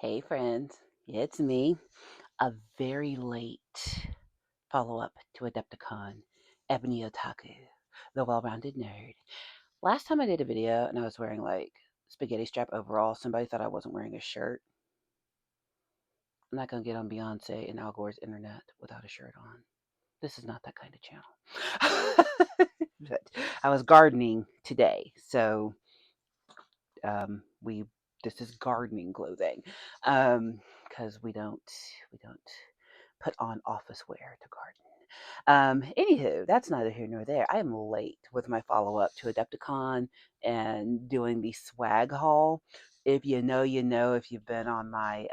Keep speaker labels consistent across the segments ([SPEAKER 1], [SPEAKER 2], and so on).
[SPEAKER 1] Hey friends, it's me, a very late follow-up to Adepticon, Ebony Otaku, the well-rounded nerd. Last time I did a video and I was wearing like spaghetti strap overall, somebody thought I wasn't wearing a shirt. I'm not gonna get on Beyonce and Al Gore's internet without a shirt on. This is not that kind of channel. But I was gardening today, so we this is gardening clothing because we don't put on office wear to garden. Anywho, that's neither here nor there. I am late with my follow up to Adepticon and doing the swag haul. If you know, you know. If you've been on my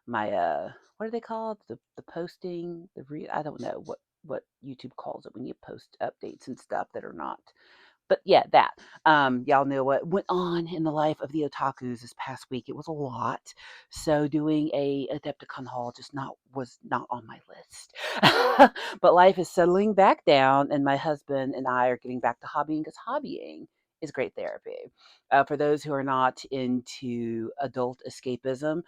[SPEAKER 1] what are they called? The posting, I don't know what YouTube calls it when you post updates and stuff that are not, but yeah, that. Y'all know what went on in the life of the otakus this past week. It was a lot. So doing a Adepticon haul just not was not on my list. But life is settling back down, and my husband and I are getting back to hobbying because hobbying is great therapy. For those who are not into adult escapism,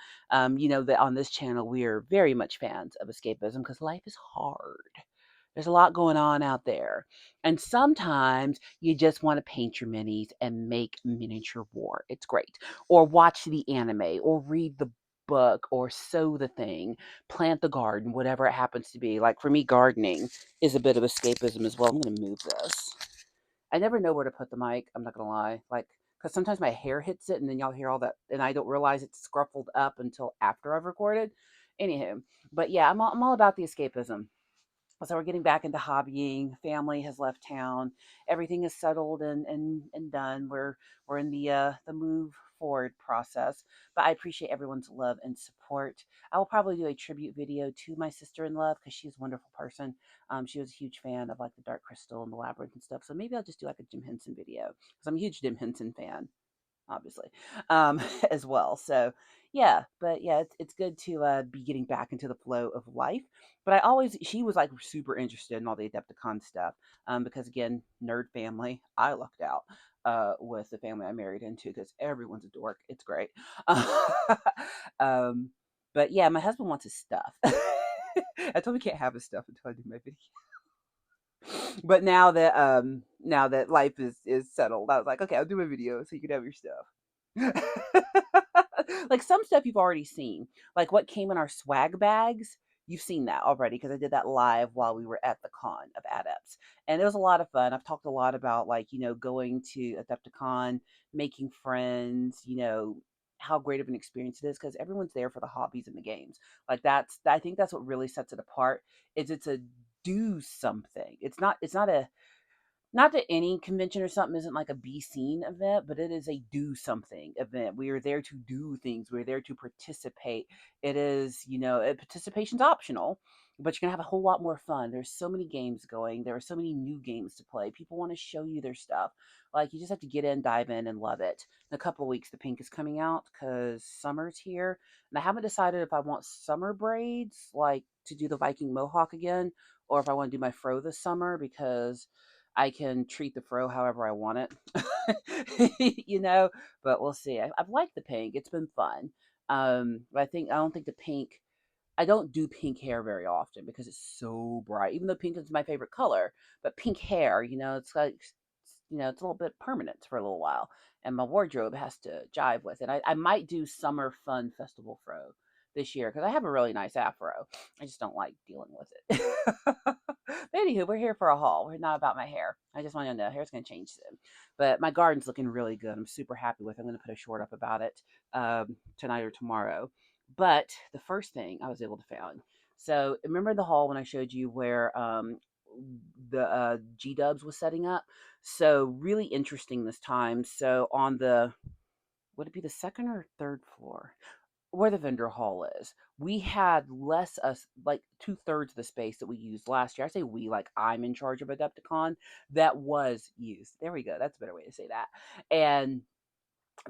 [SPEAKER 1] you know that on this channel we are very much fans of escapism because life is hard. There's a lot going on out there. And sometimes you just want to paint your minis and make miniature war. It's great. Or watch the anime or read the book or sew the thing, plant the garden, whatever it happens to be. Like for me, gardening is a bit of escapism as well. I'm going to move this. I never know where to put the mic. I'm not going to lie. Like, because sometimes my hair hits it and then y'all hear all that, and I don't realize it's scruffled up until after I've recorded. Anywho, but yeah, I'm all about the escapism. So we're getting back into hobbying. Family has left town. Everything is settled and done. We're in the move forward process. But I appreciate everyone's love and support. I will probably do a tribute video to my sister in love because she's a wonderful person. She was a huge fan of like the Dark Crystal and the Labyrinth and stuff. So maybe I'll just do like a Jim Henson video because I'm a huge Jim Henson fan, obviously, as well. So yeah, but yeah, it's good to be getting back into the flow of life. But she was like super interested in all the Adepticon stuff, because again, nerd family. I lucked out with the family I married into because everyone's a dork. It's great. um, but yeah, my husband wants his stuff. I told him he can't have his stuff until I do my video. But now that life is settled, I was like, okay, I'll do a video so you can have your stuff. Like some stuff you've already seen, like what came in our swag bags. You've seen that already because I did that live while we were at the con of Adepts, and it was a lot of fun. I've talked a lot about like going to Adepticon, making friends, how great of an experience it is because everyone's there for the hobbies and the games. Like I think that's what really sets it apart. Is it's a do something. It's not a not that any convention or something isn't like a be seen event, but it is a do something event. We are there to do things. We're there to participate. It is, participation's optional, but you're gonna have a whole lot more fun. There's so many games going. There are so many new games to play. People want to show you their stuff. Like you just have to get in, dive in, and love it. In a couple of weeks, the pink is coming out because summer's here, and I haven't decided if I want summer braids, like to do the Viking mohawk again, or if I want to do my fro this summer because I can treat the fro however I want it, but we'll see. I've liked the pink. It's been fun. But I don't think the pink, I don't do pink hair very often because it's so bright, even though pink is my favorite color, but pink hair, it's like, it's a little bit permanent for a little while. And my wardrobe has to jive with it. I might do summer fun festival fro this year because I have a really nice afro. I just don't like dealing with it. But anywho, we're here for a haul. We're not about my hair. I just want you to know hair's going to change soon. But my garden's looking really good. I'm super happy with it. I'm going to put a short up about it tonight or tomorrow. But the first thing I was able to find. So remember the haul when I showed you where the G Dubs was setting up? So really interesting this time. So on would it be the second or third floor? Where the vendor hall is, we had less us like 2/3 of the space that we used last year. I say we, like I'm in charge of Adepticon. That was used. There we go. That's a better way to say that. And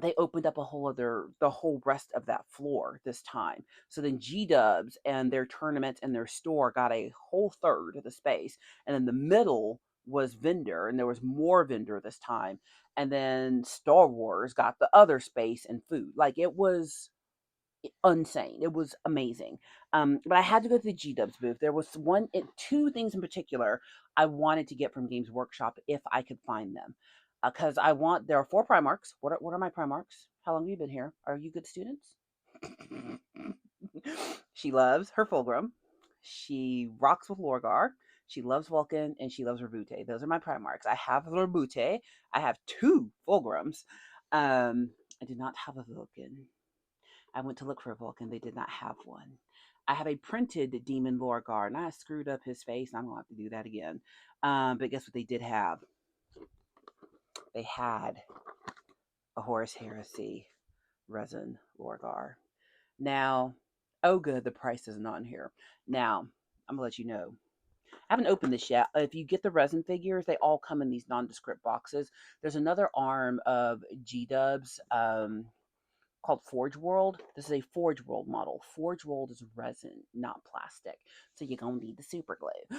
[SPEAKER 1] they opened up the whole rest of that floor this time. So then G Dubs and their tournament and their store got a whole third of the space. And then the middle was vendor, and there was more vendor this time. And then Star Wars got the other space and food. Like it was insane. It was amazing. But I had to go to the G Dubs booth. There was two things in particular I wanted to get from Games Workshop if I could find them, because there are four Primarchs. What are my Primarchs? How long have you been here? Are you good students? She loves her Fulgrim. She rocks with Lorgar. She loves Vulcan, and she loves Rabute. Those are my Primarchs. I have Rabute. I have two Fulgrims. I do not have a Vulcan. I went to look for a Vulcan. They did not have one. I have a printed Demon Lorgar, and I screwed up his face, and I'm going to have to do that again. But guess what they did have? They had a Horus Heresy resin Lorgar. Now, oh good, the price isn't on here. Now, I'm going to let you know. I haven't opened this yet. If you get the resin figures, they all come in these nondescript boxes. There's another arm of G-Dubs, called Forge World. This is a Forge World model. Forge World is resin, not plastic. So you're going to need the super glue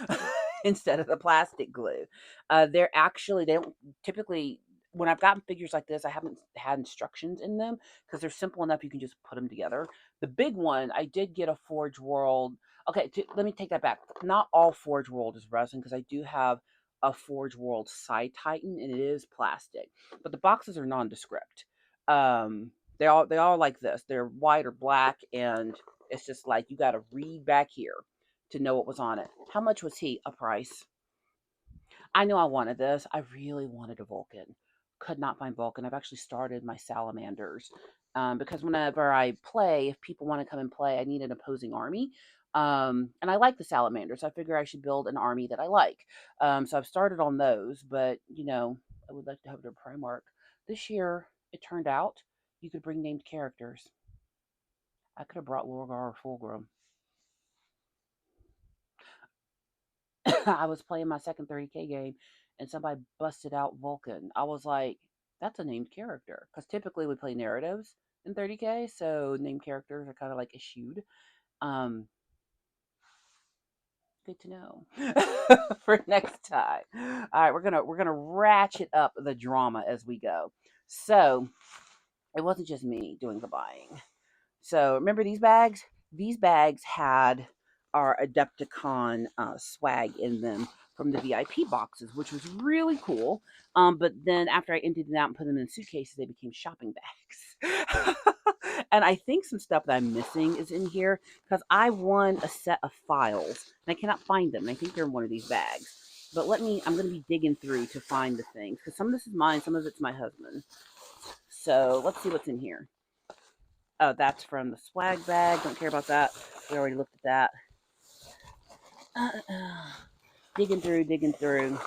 [SPEAKER 1] instead of the plastic glue. They don't typically, when I've gotten figures like this, I haven't had instructions in them because they're simple enough you can just put them together. The big one, I did get a Forge World. Okay, let me take that back. Not all Forge World is resin because I do have a Forge World Side Titan and it is plastic, but the boxes are nondescript. Um, they all like this. They're white or black, and it's just like you got to read back here to know what was on it. How much was he? A price? I knew I wanted this. I really wanted a Vulcan. Could not find Vulcan. I've actually started my salamanders because whenever I play, if people want to come and play, I need an opposing army. And I like the salamanders. So I figure I should build an army that I like. So I've started on those, but I would like to have their Primarch. This year, it turned out you could bring named characters. I could have brought Lorgar or Fulgrim. I was playing my second 30K game and somebody busted out Vulcan. I was like, that's a named character. Because typically we play narratives in 30K, so named characters are kind of like eschewed. Um, Good to know for next time. All right, we're gonna ratchet up the drama as we go. So it wasn't just me doing the buying. So remember these bags? These bags had our Adepticon swag in them from the VIP boxes, which was really cool. But then after I emptied them out and put them in suitcases, they became shopping bags. And I think some stuff that I'm missing is in here because I won a set of files and I cannot find them. And I think they're in one of these bags. But I'm going to be digging through to find the things because some of this is mine, some of it's my husband. So let's see what's in here. Oh, that's from the swag bag. Don't care about that. We already looked at that. Digging through, digging through.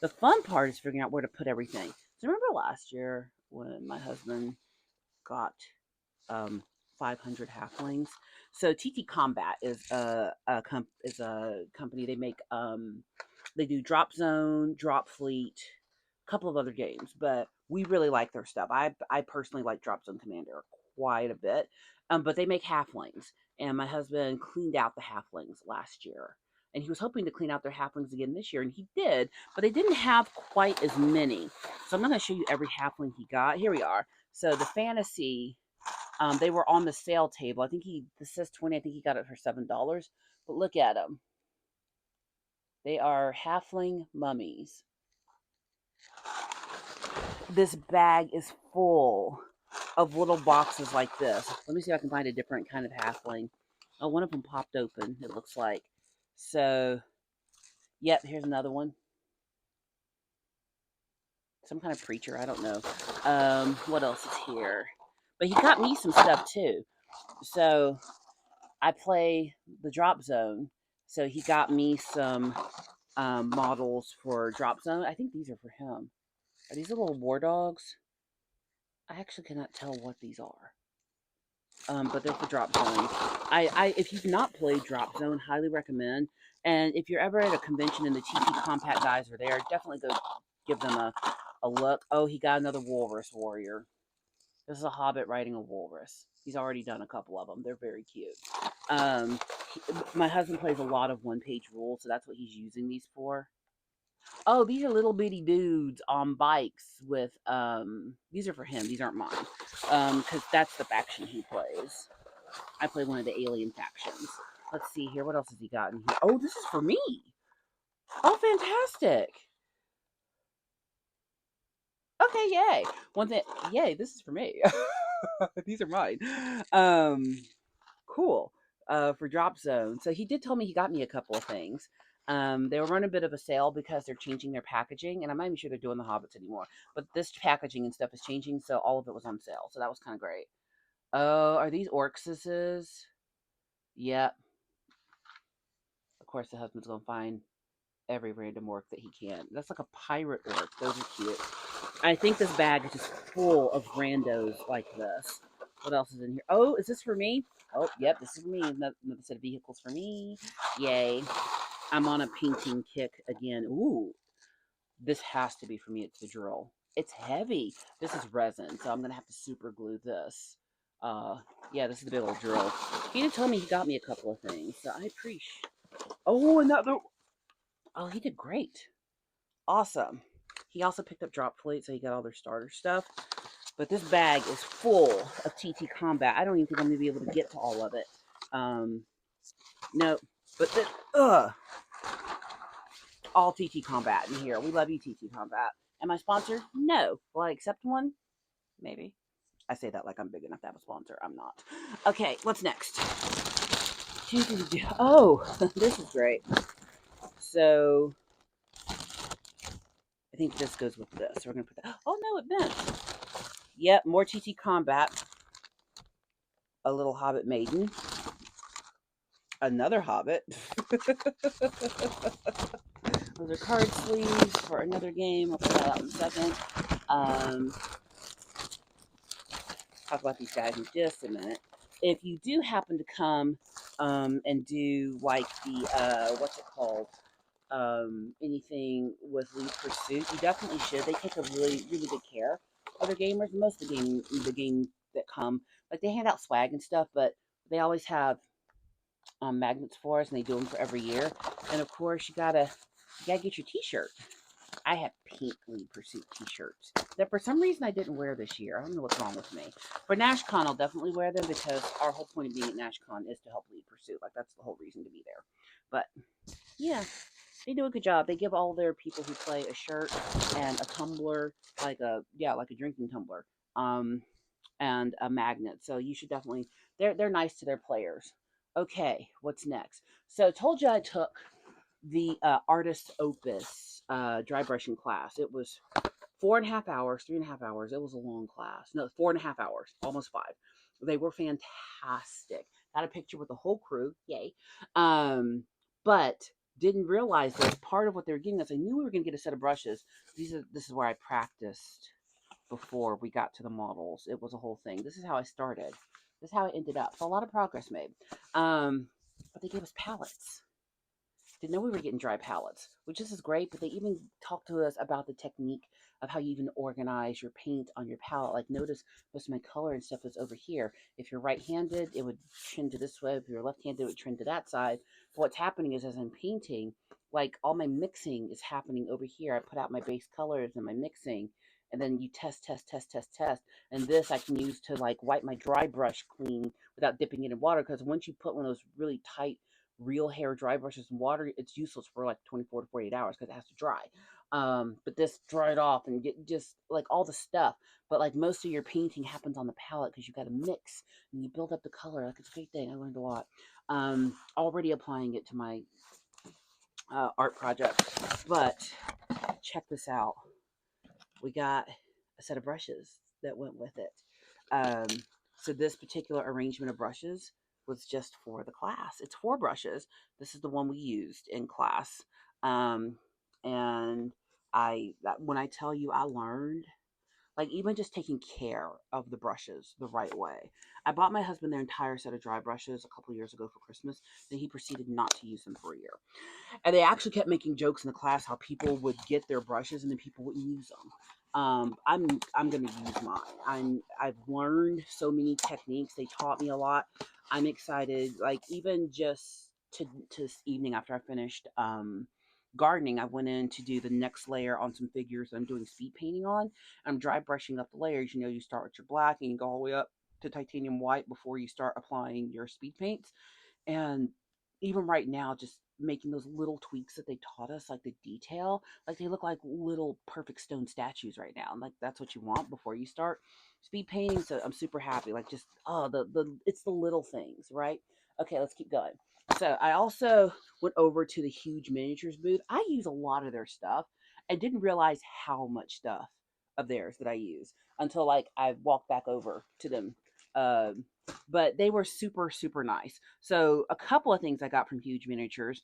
[SPEAKER 1] The fun part is figuring out where to put everything. So remember last year when my husband got 500 halflings? So TT Combat is a company. They do Drop Zone, Drop Fleet, a couple of other games, but we really like their stuff. I personally like Drop Zone Commander quite a bit, but they make halflings, and my husband cleaned out the halflings last year. And he was hoping to clean out their halflings again this year, and he did, but they didn't have quite as many. So I'm not going to show you every halfling he got. Here we are. So the fantasy, they were on the sale table. This says 20. I think he got it for $7. But look at them. They are halfling mummies. This bag is full of little boxes like this. Let me see if I can find a different kind of halfling. Oh, one of them popped open, it looks like. So, yep, here's another one. Some kind of preacher, I don't know. What else is here? But he got me some stuff too. So, I play the drop zone. So, he got me some models for drop zone. I think these are for him. Are these little war dogs? I actually cannot tell what these are. But they're for Drop Zone. If you've not played Drop Zone, highly recommend. And if you're ever at a convention and the TT Compact guys are there, definitely go give them a look. Oh, he got another Walrus Warrior. This is a Hobbit riding a Walrus. He's already done a couple of them. They're very cute. My husband plays a lot of one-page rules, so that's what he's using these for. Oh, these are little bitty dudes on bikes with these are for him. These aren't mine. Cuz that's the faction he plays. I play one of the alien factions. Let's see here. What else has he got in here? Oh, this is for me. Oh, fantastic. Okay, yay. One thing, yay, this is for me. These are mine. Um, cool. For Drop Zone. So he did tell me he got me a couple of things. They were running a bit of a sale because they're changing their packaging, and I'm not even sure they're doing the Hobbits anymore. But this packaging and stuff is changing, so all of it was on sale. So that was kind of great. Oh, are these Orcsuses? Yep. Of course, the husband's gonna find every random orc that he can. That's like a pirate orc. Those are cute. I think this bag is just full of randos like this. What else is in here? Oh, is this for me? Oh, yep, this is for me. Another set of vehicles for me. Yay. I'm on a painting kick again. Ooh, this has to be for me. It's the drill. It's heavy. This is resin, so I'm going to have to super glue this. Uh, yeah, this is the big old drill. He did tell me he got me a couple of things, so I appreciate. Oh, another. Oh, he did great. Awesome. He also picked up Drop Plate, so he got all their starter stuff. But this bag is full of TT Combat. I don't even think I'm going to be able to get to all of it. No, but all TT Combat in here. We love you, TT Combat. Am I sponsored? No. Will I accept one? Maybe. I say that like I'm big enough to have a sponsor. I'm not. Okay, what's next? Oh, this is great. So, I think this goes with this. We're going to put that. Oh, no, it bent. Yep, more TT Combat. A little Hobbit Maiden. Another Hobbit. Those are card sleeves for another game. I'll put that out in a second. Talk about these guys in just a minute. If you do happen to come and do like the what's it called? Anything with Lead Pursuit, you definitely should. They take a really good care of their gamers. Most of the game that come, like they hand out swag and stuff, but they always have magnets for us, and they do them for every year. And of course, you gotta get your T-shirt. I have pink Lead Pursuit T-shirts that for some reason I didn't wear this year. I don't know what's wrong with me. For NashCon, I'll definitely wear them because our whole point of being at NashCon is to help Lead Pursuit. Like that's the whole reason to be there. But yeah, they do a good job. They give all their people who play a shirt and a tumbler, like a drinking tumbler, um, and a magnet. So you should definitely. They're nice to their players. Okay, what's next? So I told you I took the artist opus dry brushing class. It was 4.5 hours, 3.5 hours. It was a long class. No, 4.5 hours, almost five. They were fantastic. Got a picture with the whole crew. Yay. But didn't realize that part of what they were getting us. I knew we were going to get a set of brushes. This is where I practiced before we got to the models. It was a whole thing. This is how I started. This is how I ended up. So a lot of progress made. But they gave us palettes. Didn't know we were getting dry palettes, which is great, but they even talked to us about the technique of how you even organize your paint on your palette. Like notice most of my color and stuff is over here. If you're right-handed, it would trend to this way. If you're left-handed, it would trend to that side. But what's happening is as I'm painting, like all my mixing is happening over here. I put out my base colors and my mixing, and then you test. And this I can use to like wipe my dry brush clean without dipping it in water, because once you put one of those really tight real hair dry brushes in water, it's useless for like 24 to 48 hours because it has to dry. But this dried off and get just like all the stuff. But like most of your painting happens on the palette because you got to mix and you build up the color. Like it's a great thing. I learned a lot. Already applying it to my art project. But check this out. We got a set of brushes that went with it. Um, so this particular arrangement of brushes was just for the class. It's 4 brushes. This is the one we used in class. And when I tell you I learned, like even just taking care of the brushes the right way. I bought my husband their entire set of dry brushes a couple years ago for Christmas. Then he proceeded not to use them for a year. And they actually kept making jokes in the class how people would get their brushes and then people wouldn't use them. I'm gonna use mine. I've learned so many techniques. They taught me a lot. I'm excited. Like even just to this evening after I finished gardening, I went in to do the next layer on some figures that I'm doing speed painting on. I'm dry brushing up the layers. You know, you start with your black and you go all the way up to titanium white before you start applying your speed paints. And even right now, just making those little tweaks that they taught us, like the detail, like they look like little perfect stone statues right now. And like that's what you want before you start speed painting. So I'm super happy. Like just the it's the little things, right? Okay, let's keep going. So I also went over to the Huge Miniatures booth. I use a lot of their stuff. I didn't realize how much stuff of theirs that I use until like I walked back over to them. Um, but they were super super nice. So a couple of things I got from Huge Miniatures.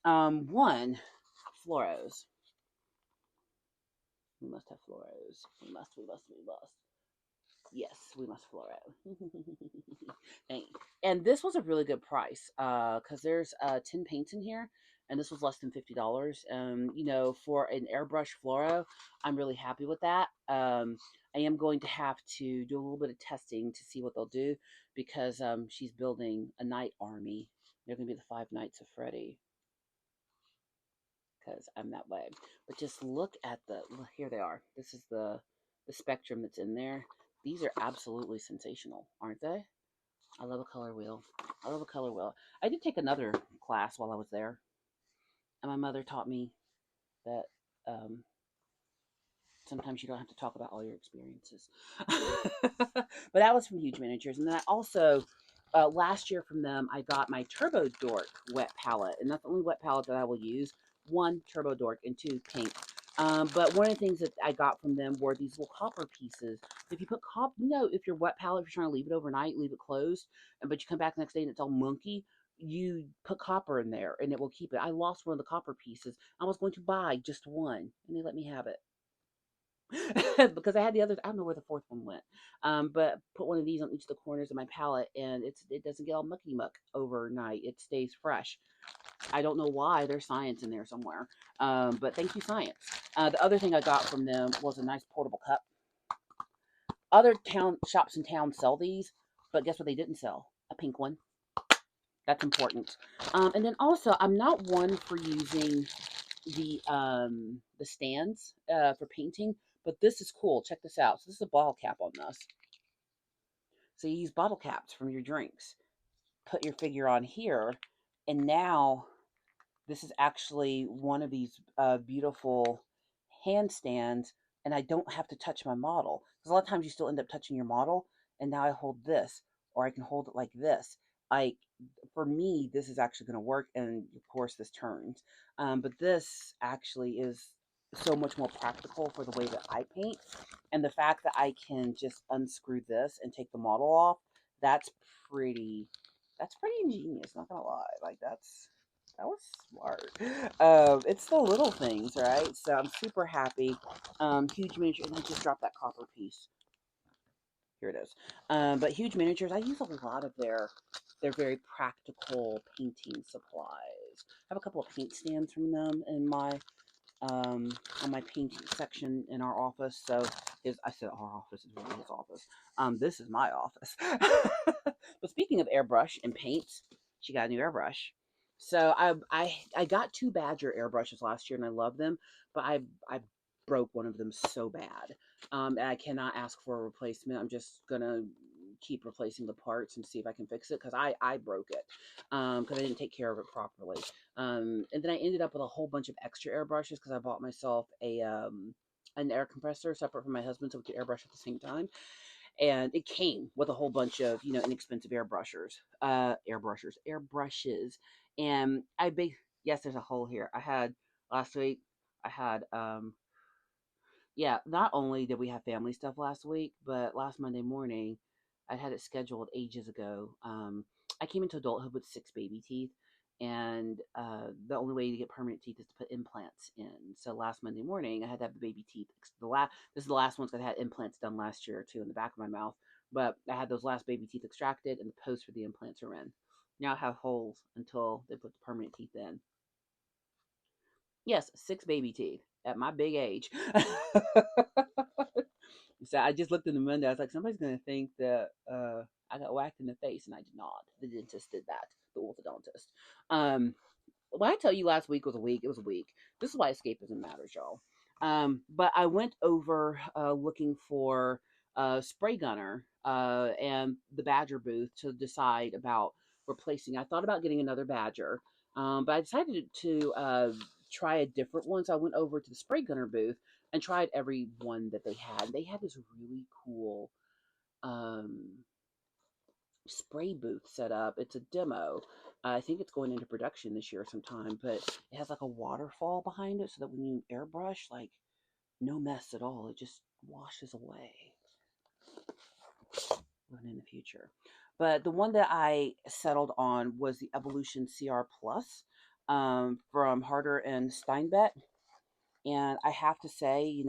[SPEAKER 1] One, fluoros. We must have fluoros. We must. Yes, we must fluoro. And this was a really good price because there's 10 paints in here, and this was less than $50. You know, for an airbrush fluoro, I'm really happy with that. I am going to have to do a little bit of testing to see what they'll do because she's building a knight army. They're going to be the Five Knights of Freddy because I'm that way. But just look at here they are. This is the spectrum that's in there. These are absolutely sensational, aren't they? I love a color wheel. I love a color wheel. I did take another class while I was there, and my mother taught me that um, sometimes you don't have to talk about all your experiences. But that was from Huge Miniatures. And then I also, last year from them, I got my Turbo Dork wet palette. And that's the only wet palette that I will use. One, Turbo Dork, and two, pink. But one of the things that I got from them were these little copper pieces. If you put you know, if your wet palette, if you're trying to leave it overnight, leave it closed, but you come back the next day and it's all monkey, you put copper in there and it will keep it. I lost one of the copper pieces. I was going to buy just one, and they let me have it. Because I had the others. I don't know where the fourth one went. But put one of these on each of the corners of my palette, and it doesn't get all mucky muck overnight. It stays fresh. I don't know why. There's science in there somewhere. But thank you, science. The other thing I got from them was a nice portable cup. Other town shops in town sell these, but guess what they didn't sell? A pink one. That's important. And then also, I'm not one for using the stands for painting, but this is cool. Check this out. So this is a bottle cap on this. So you use bottle caps from your drinks. Put your figure on here, and now this is actually one of these beautiful handstands, and I don't have to touch my model. Because a lot of times you still end up touching your model, and now I hold this, or I can hold it like this. Like, for me, this is actually going to work, and of course this turns. But this actually is so much more practical for the way that I paint. And the fact that I can just unscrew this and take the model off, that's pretty, that's pretty ingenious, not gonna lie. Like, that was smart. It's the little things, right? So I'm super happy. Huge miniature, and I just dropped that copper piece. Here it is. But Huge Miniatures, I use a lot of their very practical painting supplies. I have a couple of paint stands from them in my on my painting section in our office. So I said our office is really his office. This is my office. But speaking of airbrush and paints, she got a new airbrush. So I got two Badger airbrushes last year and I love them, but I broke one of them so bad. And I cannot ask for a replacement. I'm just gonna keep replacing the parts and see if I can fix it because I broke it because I didn't take care of it properly. And then I ended up with a whole bunch of extra airbrushes because I bought myself an air compressor separate from my husband so we could airbrush at the same time. And it came with a whole bunch of inexpensive airbrushes. And yes, there's a hole here. I had last week. I had yeah, not only did we have family stuff last week, but last Monday morning, I had it scheduled ages ago. I came into adulthood with six baby teeth, and the only way to get permanent teeth is to put implants in. So last Monday morning, I had to have the baby teeth. This is the last ones I had implants done last year too in the back of my mouth. But I had those last baby teeth extracted, and the post for the implants are in. Now I have holes until they put the permanent teeth in. Yes, six baby teeth at my big age. So I just looked in the window. I was like, somebody's going to think that I got whacked in the face, and I did not. The dentist did that, the orthodontist. Um, when I tell you last week was a week, it was a week. This is why escapism matters, y'all. But I went over looking for spray gunner and the Badger booth to decide about replacing. I thought about getting another Badger, but I decided to try a different one. So I went over to the spray gunner booth and tried every one that they had. They had this really cool um, spray booth set up. It's a demo. I think it's going into production this year sometime, but it has like a waterfall behind it so that when you airbrush, like no mess at all. It just washes away in the future. But the one that I settled on was the Evolution CR Plus from Harder and Steinbeck. And I have to say,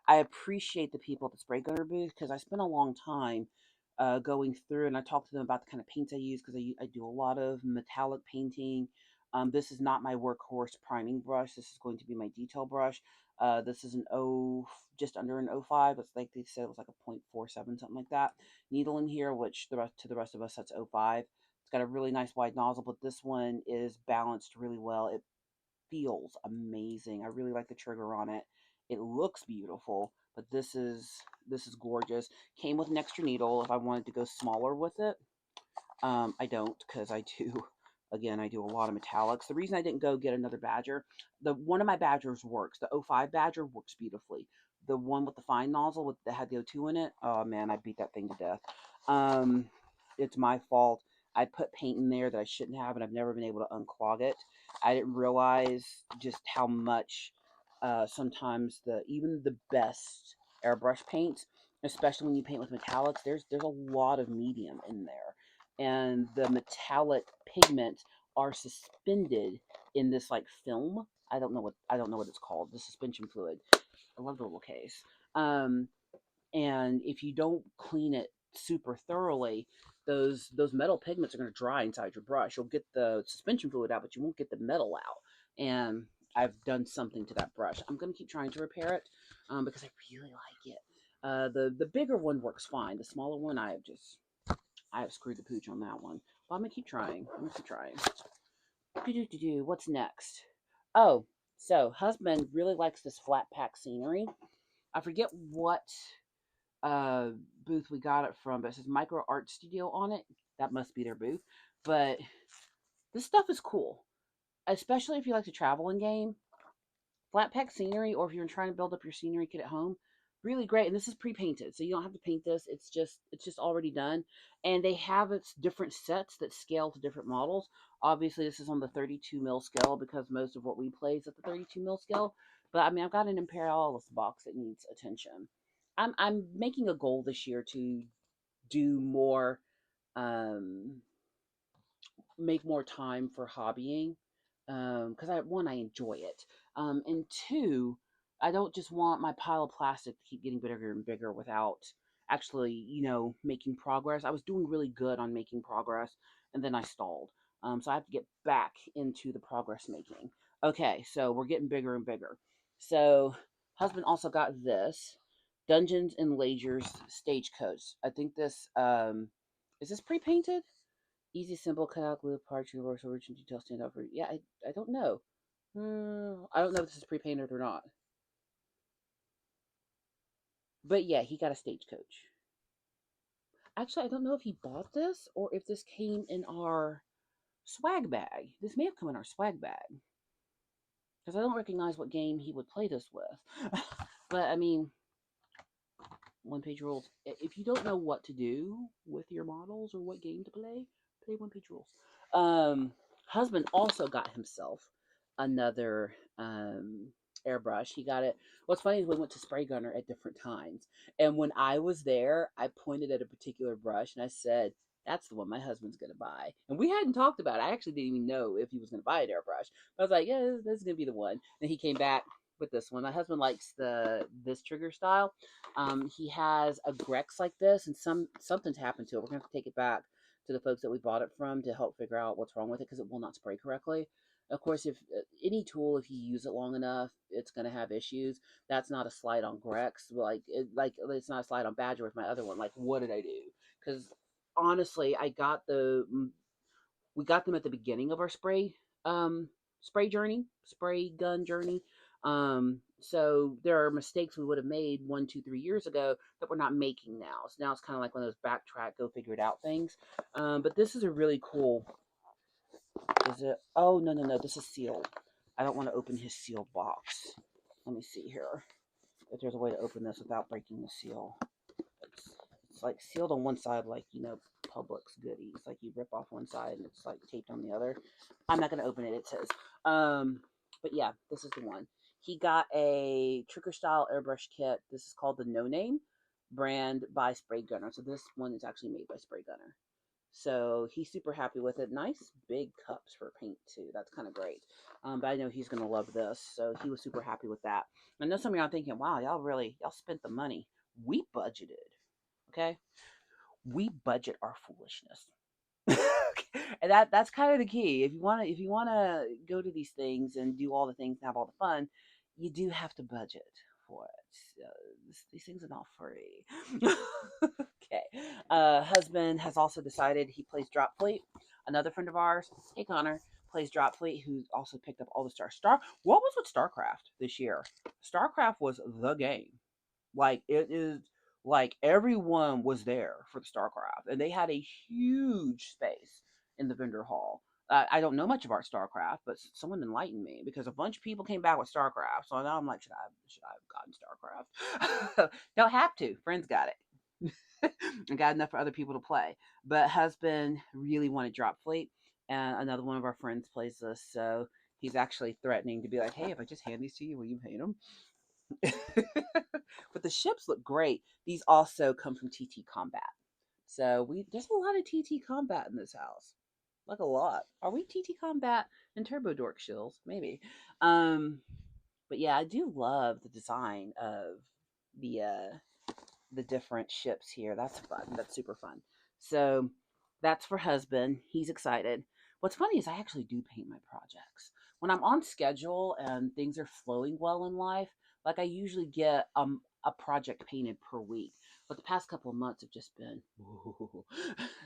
[SPEAKER 1] I appreciate the people at the spray gunner booth because I spent a long time going through and I talked to them about the kind of paints I use because I do a lot of metallic painting. This is not my workhorse priming brush. This is going to be my detail brush. This is just under an 05. It's like they said it was like a 0.47, something like that. Needle in here, which to the rest of us, that's 05. It's got a really nice wide nozzle, but this one is balanced really well. It feels amazing. I really like the trigger on it. It looks beautiful, but this is gorgeous. Came with an extra needle if I wanted to go smaller with it. I don't because I do a lot of metallics. The reason I didn't go get another Badger, the one of my Badgers works. The '05 Badger works beautifully. The one with the fine nozzle that had the O2 in it, oh man, I beat that thing to death. Um, it's my fault. I put paint in there that I shouldn't have, and I've never been able to unclog it. I didn't realize just how much sometimes even the best airbrush paints, especially when you paint with metallics, there's a lot of medium in there, and the metallic pigments are suspended in this like film. I don't know what it's called. The suspension fluid. I love the little case. Um, and if you don't clean it super thoroughly, those metal pigments are going to dry inside your brush. You'll get the suspension fluid out, but you won't get the metal out. And I've done something to that brush. I'm going to keep trying to repair it because I really like it. The bigger one works fine. The smaller one, I have screwed the pooch on that one. But I'm gonna keep trying. I'm gonna keep trying. Do. What's next? Oh, so husband really likes this flat pack scenery. I forget what uh booth we got it from, but it says Micro Art Studio on it. That must be their booth. But this stuff is cool, especially if you like to travel in game. Flat pack scenery, or if you're trying to build up your scenery kit at home, really great. And this is pre-painted, so you don't have to paint this. It's just already done, and they have its different sets that scale to different models. Obviously, this is on the 32 mil scale because most of what we play is at the 32 mil scale. But I mean, I've got an Imperialis box that needs attention. I'm making a goal this year to do more um make more time for hobbying because I enjoy it, and two, I don't just want my pile of plastic to keep getting bigger and bigger without actually making progress. I was doing really good on making progress, and then I stalled. So I have to get back into the progress making. Okay, so we're getting bigger and bigger. So husband also got this Dungeons and Lasers Stagecoach. I think this is this pre-painted. Easy, simple, cut out, glue, parts, universal, origin, detail, stand out for. Yeah, I don't know. I don't know if this is pre-painted or not. But yeah, he got a stagecoach. Actually, I don't know if he bought this or if this came in our swag bag. This may have come in our swag bag because I don't recognize what game he would play this with. But I mean, one page rules. If you don't know what to do with your models or what game to play, play one page rules. Husband also got himself another airbrush. He got it. What's funny is we went to spray gunner at different times, and when I was there, I pointed at a particular brush and I said, "That's the one my husband's gonna buy." And we hadn't talked about it. I actually didn't even know if he was gonna buy an airbrush. But I was like, "Yeah, this is gonna be the one." And he came back with this one. My husband likes this trigger style. He has a Grex like this, and something's happened to it. We're gonna have to take it back to the folks that we bought it from to help figure out what's wrong with it because it will not spray correctly. Of course, if any tool, if you use it long enough, it's gonna have issues. That's not a slide on Grex, like it's not a slide on Badger with my other one. Like, what did I do? Because honestly, we got them at the beginning of our spray um, spray gun journey. So there are mistakes we would have made 1, 2, 3 years ago that we're not making now. So now it's kind of like one of those backtrack, go figure it out things. But this is a really cool. Is it? Oh no no no! This is sealed. I don't want to open his sealed box. Let me see here if there's a way to open this without breaking the seal. It's, it's like sealed on one side, like Publix goodies. Like you rip off one side and it's like taped on the other. I'm not gonna open it. It says, but yeah, this is the one. He got a Trigger style airbrush kit. This is called the No Name brand by Spray Gunner. So this one is actually made by Spray Gunner. So he's super happy with it. Nice big cups for paint too. That's kind of great. But I know he's gonna love this. So he was super happy with that. I know some of y'all thinking, wow, y'all spent the money. We budgeted. Okay? We budget our foolishness. And that's kind of the key. If you wanna go to these things and do all the things and have all the fun, you do have to budget for it. These things are not free. Okay. Husband has also decided he plays drop fleet. Another friend of ours, hey Connor, plays drop fleet, who also picked up all the Star. What was with StarCraft this year? StarCraft was the game. Like it is like everyone was there for the StarCraft, and they had a huge space in the vendor hall. I don't know much about StarCraft, but someone enlightened me because a bunch of people came back with StarCraft. So now I'm like, should I have gotten StarCraft? Don't have to. Friends got it. I got enough for other people to play. But husband really wanted Drop Fleet, and another one of our friends plays this, so he's actually threatening to be like, "Hey, if I just hand these to you, will you paint them?" But the ships look great. These also come from TT Combat. So there's a lot of TT Combat in this house. Like a lot. Are we TT Combat and Turbo Dork shills? Maybe. Um but yeah, I do love the design of the the different ships here. That's fun. That's super fun. So that's for husband. He's excited. What's funny is I actually do paint my projects. When I'm on schedule and things are flowing well in life, like I usually get a project painted per week. But the past couple of months have just been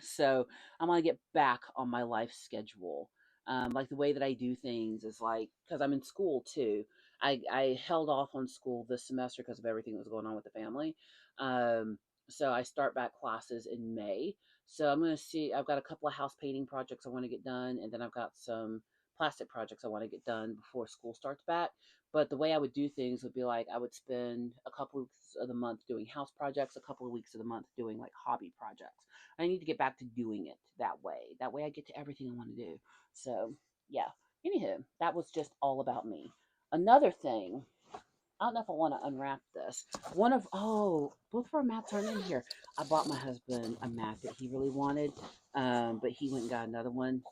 [SPEAKER 1] so I'm gonna get back on my life schedule. Like the way that I do things is like because I'm in school too. I held off on school this semester because of everything that was going on with the family. Um, so I start back classes in May. So I'm going to see, I've got a couple of house painting projects I want to get done, and then I've got some plastic projects I want to get done before school starts back. But the way I would do things would be like I would spend a couple weeks of the month doing house projects, a couple of weeks of the month doing like hobby projects. I need to get back to doing it that way. That way I get to everything I want to do. So, yeah. Anywho, that was just all about me. Another thing, I don't know if I want to unwrap this. Both of our mats aren't in here. I bought my husband a mat that he really wanted, but he went and got another one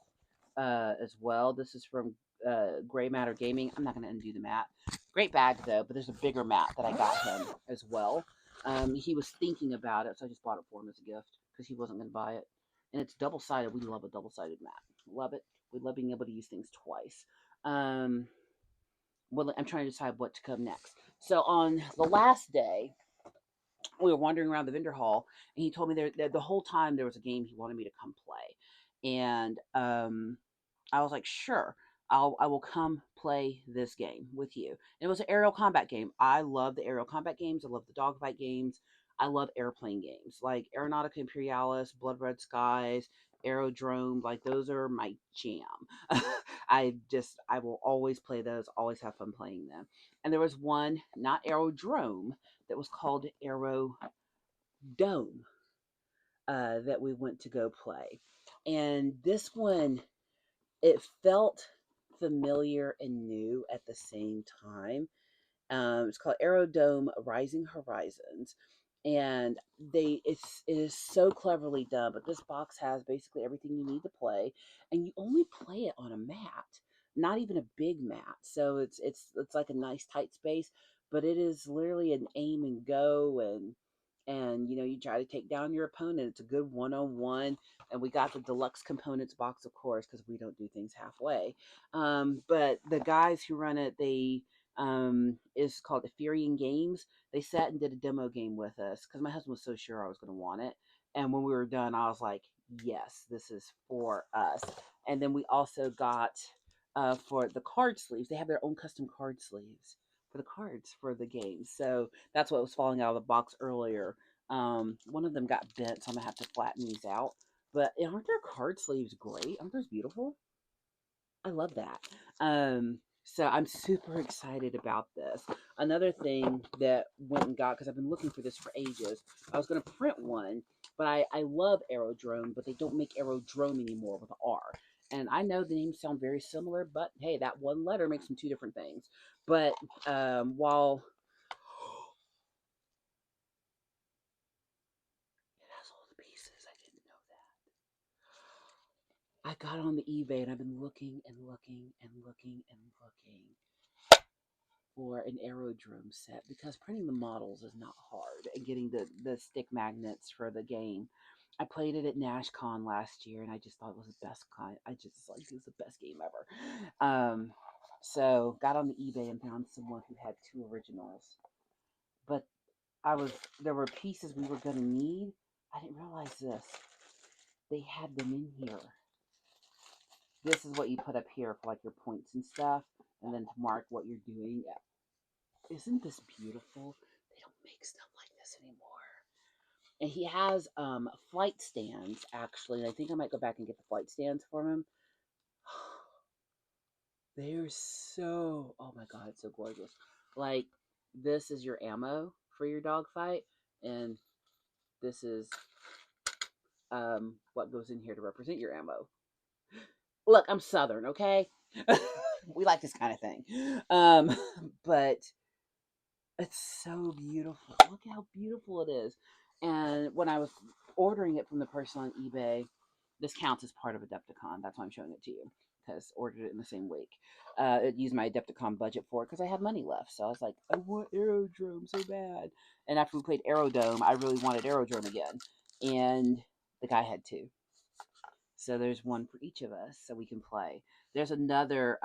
[SPEAKER 1] as well. This is from Gray Matter Gaming. I'm not going to undo the mat. Great bag though, but there's a bigger mat that I got him as well. He was thinking about it, so I just bought it for him as a gift because he wasn't going to buy it. And it's double sided. We love a double sided mat. Love it. We love being able to use things twice. Um, well, I'm trying to decide what to come next. So on the last day, we were wandering around the vendor hall, and he told me the whole time there was a game he wanted me to come play, and I was like, sure, I will come play this game with you. And it was an aerial combat game. I love the aerial combat games. I love the dogfight games. I love airplane games like Aeronautica Imperialis, Blood Red Skies, Aerodrome. Like those are my jam. I will always play those. Always have fun playing them. And there was one, not Aerodrome, that was called Aero Dome that we went to go play. And this one, it felt familiar and new at the same time. It's called Aerodome Rising Horizons, and it is so cleverly done. But this box has basically everything you need to play, and you only play it on a mat, not even a big mat. So it's like a nice tight space, but it is literally an aim and go and you try to take down your opponent. It's a good one-on-one, and we got the deluxe components box, of course, because we don't do things halfway. But the guys who run it, they is called Ethereum Games. They sat and did a demo game with us because my husband was so sure I was going to want it. And when we were done, I was like, yes, this is for us. And then we also got for the card sleeves. They have their own custom card sleeves for the cards for the games. So that's what was falling out of the box earlier. One of them got bent, so I'm gonna have to flatten these out. But aren't their card sleeves great? Aren't those beautiful? I love that. So I'm super excited about this. Another thing that went and got, because I've been looking for this for ages, I was going to print one, but I love Aerodrome, but they don't make Aerodrome anymore with an R. And I know the names sound very similar, but hey, that one letter makes them two different things. But while it has all the pieces, I didn't know that. I got on the eBay and I've been looking and looking and looking and looking for an aerodrome set because printing the models is not hard and getting the stick magnets for the game. I played it at NashCon last year and I just thought it was the best kind. I just like it was the best game ever. So got on the eBay and found someone who had two originals. But I was there were pieces we were gonna need. I didn't realize this. They had them in here. This is what you put up here for like your points and stuff, and then to mark what you're doing. Isn't this beautiful? They don't make stuff like this anymore. And he has flight stands actually. And I think I might go back and get the flight stands for him. They're so, oh my god, it's so gorgeous. Like this is your ammo for your dogfight, and this is what goes in here to represent your ammo. Look, I'm Southern, okay? We like this kind of thing. But it's so beautiful. Look how beautiful it is. And when I was ordering it from the person on eBay, this counts as part of Adepticon. That's why I'm showing it to you because ordered it in the same week. It used my Adepticon budget for it because I had money left. So I was like, I want Aerodrome so bad. And after we played Aerodome, I really wanted Aerodrome again. And the guy had two. So there's one for each of us so we can play. There's another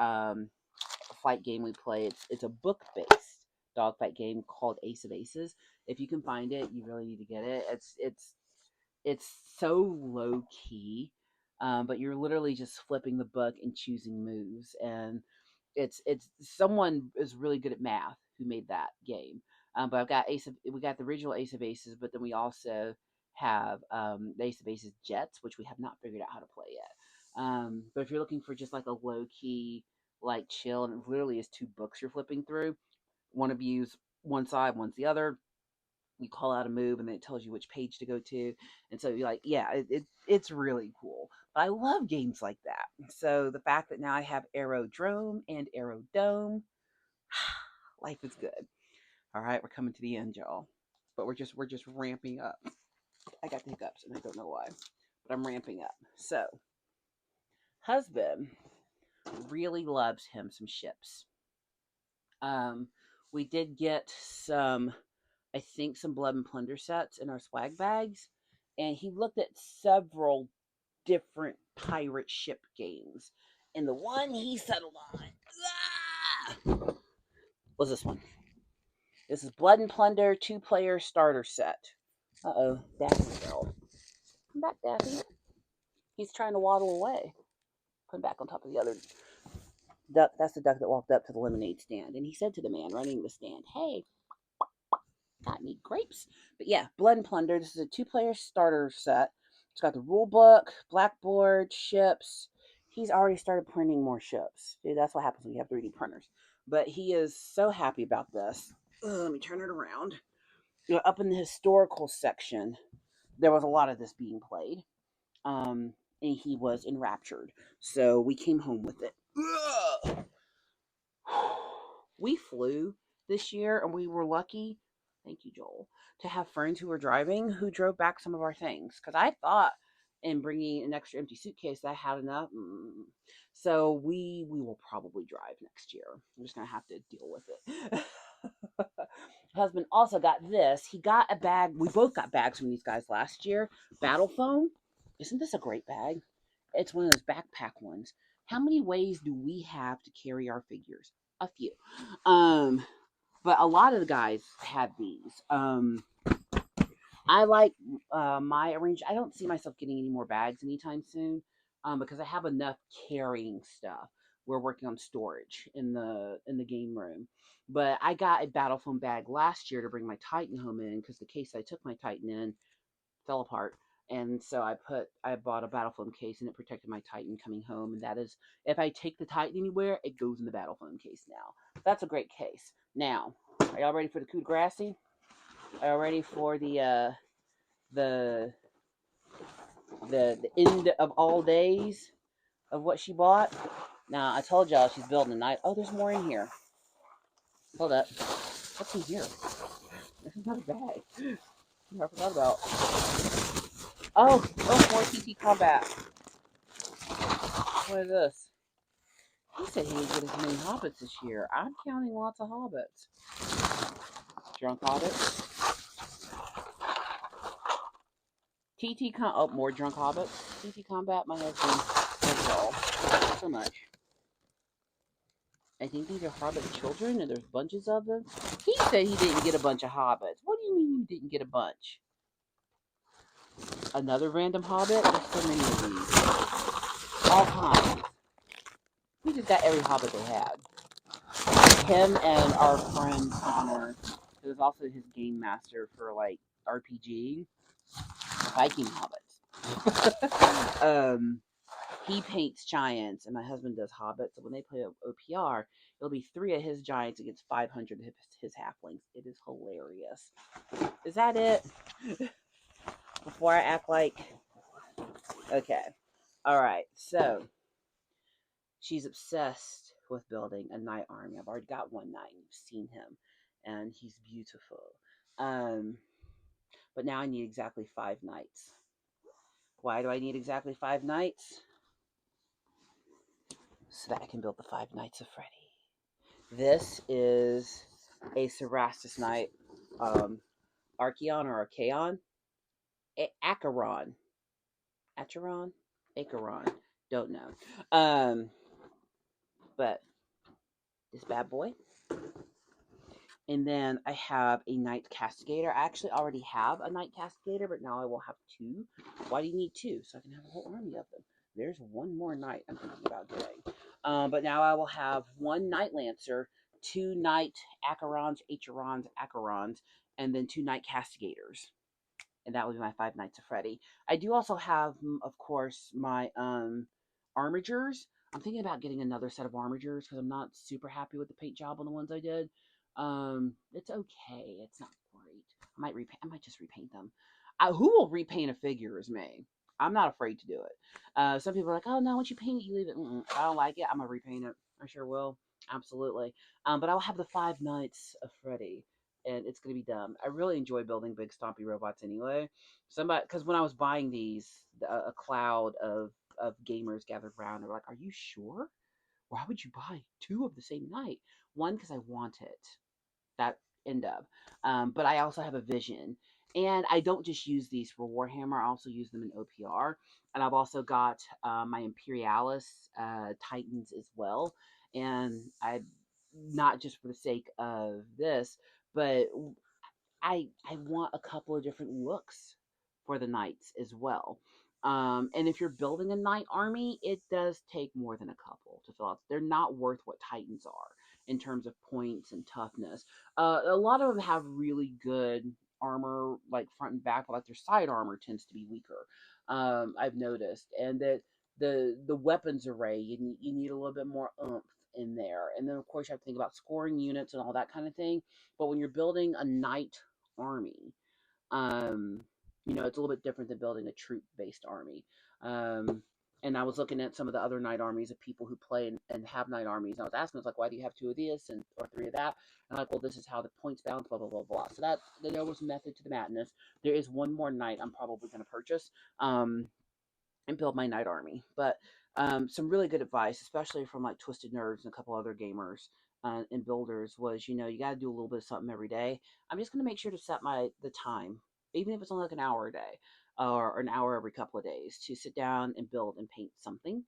[SPEAKER 1] fight game we play. It's a book based dogfight game called Ace of Aces. If you can find it, you really need to get it. It's so low key, but you're literally just flipping the book and choosing moves. And it's someone is really good at math who made that game. But we got the original Ace of Aces, but then we also have the Ace of Aces Jets, which we have not figured out how to play yet. But if you're looking for just like a low key, like chill, and it literally is two books you're flipping through. One of you's one side, one's the other. You call out a move, and then it tells you which page to go to. And so you're like, yeah, it's really cool. But I love games like that. So the fact that now I have Aerodrome and Aerodome, life is good. All right, we're coming to the end, y'all. But we're just ramping up. I got the hiccups, and I don't know why, but I'm ramping up. So, husband really loves him some ships. Um, we did get some, I think, some Blood and Plunder sets in our swag bags, and he looked at several different pirate ship games, and the one he settled on was this one. This is Blood and Plunder 2-player starter set. Uh-oh, Daffy fell. Come back, Daffy. He's trying to waddle away. Put him back on top of the other duck. That's the duck that walked up to the lemonade stand. And he said to the man running the stand, hey, got any grapes? But yeah, Blood and Plunder. This is a 2-player starter set. It's got the rule book, blackboard, ships. He's already started printing more ships. Dude, that's what happens when you have 3D printers. But he is so happy about this. Let me turn it around. Up in the historical section, there was a lot of this being played. And he was enraptured. So we came home with it. Ugh. We flew this year, and we were lucky. Thank you, Joel, to have friends who were driving who drove back some of our things. Because I thought in bringing an extra empty suitcase that I had enough. So we will probably drive next year. I'm just gonna have to deal with it. Husband also got this. He got a bag. We both got bags from these guys last year. Battle Foam. Isn't this a great bag? It's one of those backpack ones. How many ways do we have to carry our figures? A few. Um, but a lot of the guys had these. I like my arrange. I don't see myself getting any more bags anytime soon because I have enough carrying stuff. we're working on storage in the game room. But I got a battle foam bag last year to bring my Titan home in because the case I took my Titan in fell apart. And so I bought a battle foam case and it protected my Titan coming home. And that is, if I take the Titan anywhere, it goes in the battle foam case now. That's a great case. Now, are y'all ready for the coup de grace? Are y'all ready for the the end of all days of what she bought? Now, I told y'all she's building a night. Oh, there's more in here. Hold up. What's in here? There's another bag. I forgot about. Oh, more TT combat. What is this? He said he didn't get as many hobbits this year. I'm counting lots of hobbits. Drunk hobbits. Oh, more drunk hobbits. TT combat, my husband. That's all. So much. I think these are hobbit children, and there's bunches of them. He said he didn't get a bunch of hobbits. What do you mean you didn't get a bunch? Another random hobbit? There's so many of these. All kinds. We just got every hobbit they had. Him and our friend Connor, who was also his game master for like RPG, Viking hobbits. He paints giants, and my husband does hobbits. So when they play OPR, it'll be 3 of his giants against 500 of his halflings. It is hilarious. Is that it? Before I act like... Okay. Alright, so she's obsessed with building a knight army. I've already got one knight. You've seen him, and he's beautiful. But now I need exactly 5 knights. Why do I need exactly 5 knights? So that I can build the 5 Knights of Freddy. This is a Cerastus Knight, Archeon or Archaon, Acheron, Acheron, Acheron, don't know. But this bad boy. And then I have a Knight Castigator. I actually already have a Knight Castigator, but now I will have 2. Why do you need 2? So I can have a whole army of them. There's one more Knight I'm thinking about getting. But now I will have 1 Knight Lancer, 2 Knight Acherons, and then 2 Knight Castigators. And that would be my 5 Knights of Freddy. I do also have, of course, my Armigers. I'm thinking about getting another set of Armigers because I'm not super happy with the paint job on the ones I did. It's okay. It's not great. I might just repaint them. Who will repaint a figure is me. I'm not afraid to do it. Some people are like, oh no, once you paint it, you leave it. If I don't like it, I'm gonna repaint it. I sure will. Absolutely. But I'll have the 5 Knights of Freddy, and it's gonna be dumb. I really enjoy building big stompy robots anyway. Because when I was buying these, a cloud of gamers gathered around. They're like, "Are you sure? Why would you buy 2 of the same knight? One, because I want it. That end up. But I also have a vision. And I don't just use these for Warhammer. I also use them in OPR. And I've also got my Imperialis Titans as well. And I, not just for the sake of this, but I want a couple of different looks for the knights as well. And if you're building a knight army, it does take more than a couple to fill out. They're not worth what Titans are in terms of points and toughness. A lot of them have really good armor, like front and back, but like their side armor tends to be weaker. I've noticed, and that the weapons array you need a little bit more oomph in there. And then of course you have to think about scoring units and all that kind of thing. But when you're building a knight army, um, it's a little bit different than building a troop-based army. And I was looking at some of the other knight armies of people who play and have knight armies. And I was asking, I was like, why do you have 2 of this and or 3 of that? And I'm like, well, this is how the points balance, blah blah blah blah. So there was method to the madness. There is one more knight I'm probably going to purchase. And build my knight army. But some really good advice, especially from like Twisted Nerds and a couple other gamers and builders, was you got to do a little bit of something every day. I'm just going to make sure to set the time, even if it's only like an hour a day or an hour every couple of days, to sit down and build and paint something.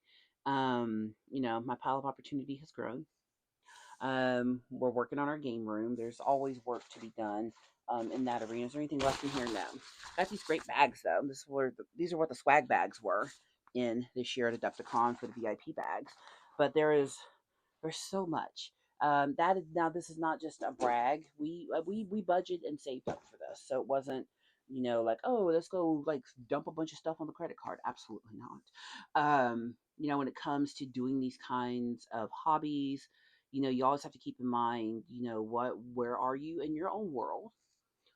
[SPEAKER 1] My pile of opportunity has grown. We're working on our game room. There's always work to be done in that arena. Is there anything left in here? No. Got these great bags though. These are what the swag bags were in this year at Adepticon for the VIP bags. But there's so much. That is now. This is not just a brag. We budget and saved up for this, so it wasn't like, oh, let's go like dump a bunch of stuff on the credit card. Absolutely not. When it comes to doing these kinds of hobbies, you always have to keep in mind, where are you in your own world,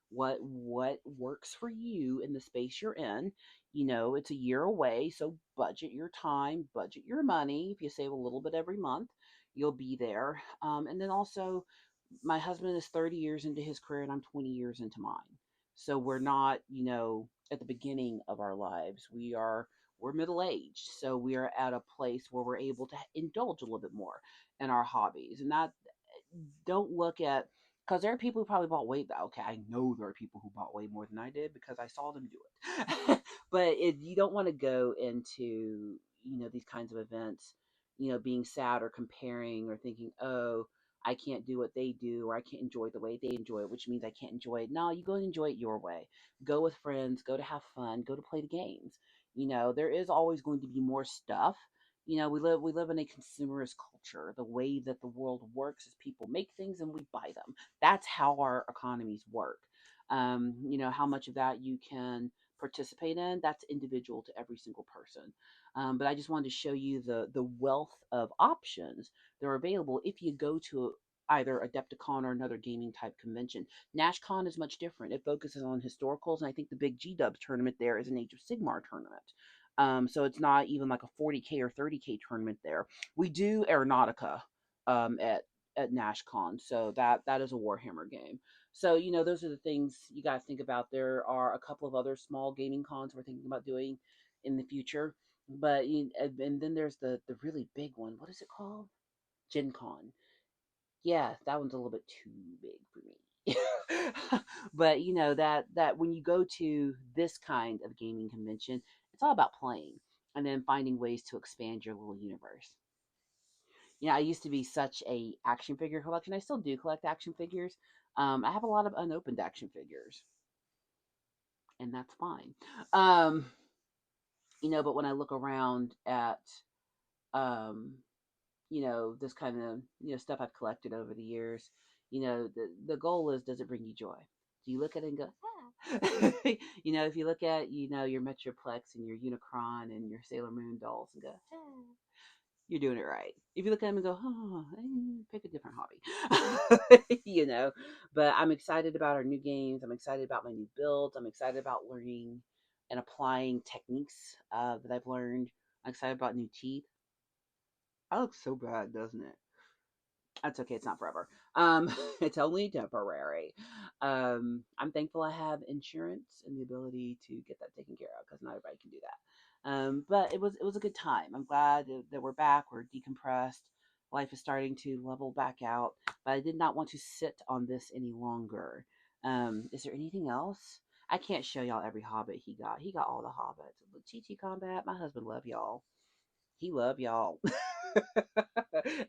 [SPEAKER 1] what works for you in the space you're in. It's a year away, so budget your time, budget your money. If you save a little bit every month, you'll be there. And then also, my husband is 30 years into his career and I'm 20 years into mine, so we're not at the beginning of our lives. We're middle aged, so we are at a place where we're able to indulge a little bit more in our hobbies. And that, don't look at, because there are people who probably bought way, okay, I know there are people who bought way more than I did because I saw them do it. But you don't want to go into these kinds of events being sad or comparing or thinking, oh, I can't do what they do, or I can't enjoy it the way they enjoy it, which means I can't enjoy it. No, you go and enjoy it your way. Go with friends, go to have fun, go to play the games. There is always going to be more stuff. We live in a consumerist culture. The way that the world works is people make things and we buy them. That's how our economies work. How much of that you can participate in, that's individual to every single person. But I just wanted to show you the wealth of options that are available if you go to either Adepticon or another gaming type convention. NashCon is much different. It focuses on historicals, and I think the big G Dubs tournament there is an Age of Sigmar tournament. So it's not even like a 40K or 30K tournament there. We do Aeronautica at NashCon, so that is a Warhammer game. So those are the things you got to think about. There are a couple of other small gaming cons we're thinking about doing in the future, but and then there's the really big one. What is it called? Gen Con. Yeah, that one's a little bit too big for me. But that when you go to this kind of gaming convention, it's all about playing and then finding ways to expand your little universe. I used to be such a action figure collection. I still do collect action figures. I have a lot of unopened action figures, and that's fine. Um, but when I look around at um, this kind of stuff I've collected over the years, the goal is, does it bring you joy? Do you look at it and go, ah? If you look at your Metroplex and your Unicron and your Sailor Moon dolls and go, ah, you're doing it right. If you look at them and go, oh, pick a different hobby. But I'm excited about our new games. I'm excited about my new builds. I'm excited about learning and applying techniques that I've learned. I'm excited about new teeth. I look so bad, doesn't it? That's okay. It's not forever. It's only temporary. I'm thankful I have insurance and the ability to get that taken care of, because not everybody can do that. But it was a good time. I'm glad that we're back. We're decompressed. Life is starting to level back out. But I did not want to sit on this any longer. Is there anything else? I can't show y'all every hobbit he got. He got all the hobbits. The TT combat. My husband love y'all. He love y'all.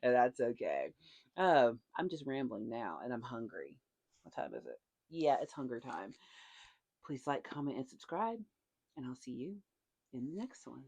[SPEAKER 1] And that's okay. I'm just rambling now, and I'm hungry. What time is it? Yeah, it's hunger time. Please like, comment, and subscribe, and I'll see you in the next one.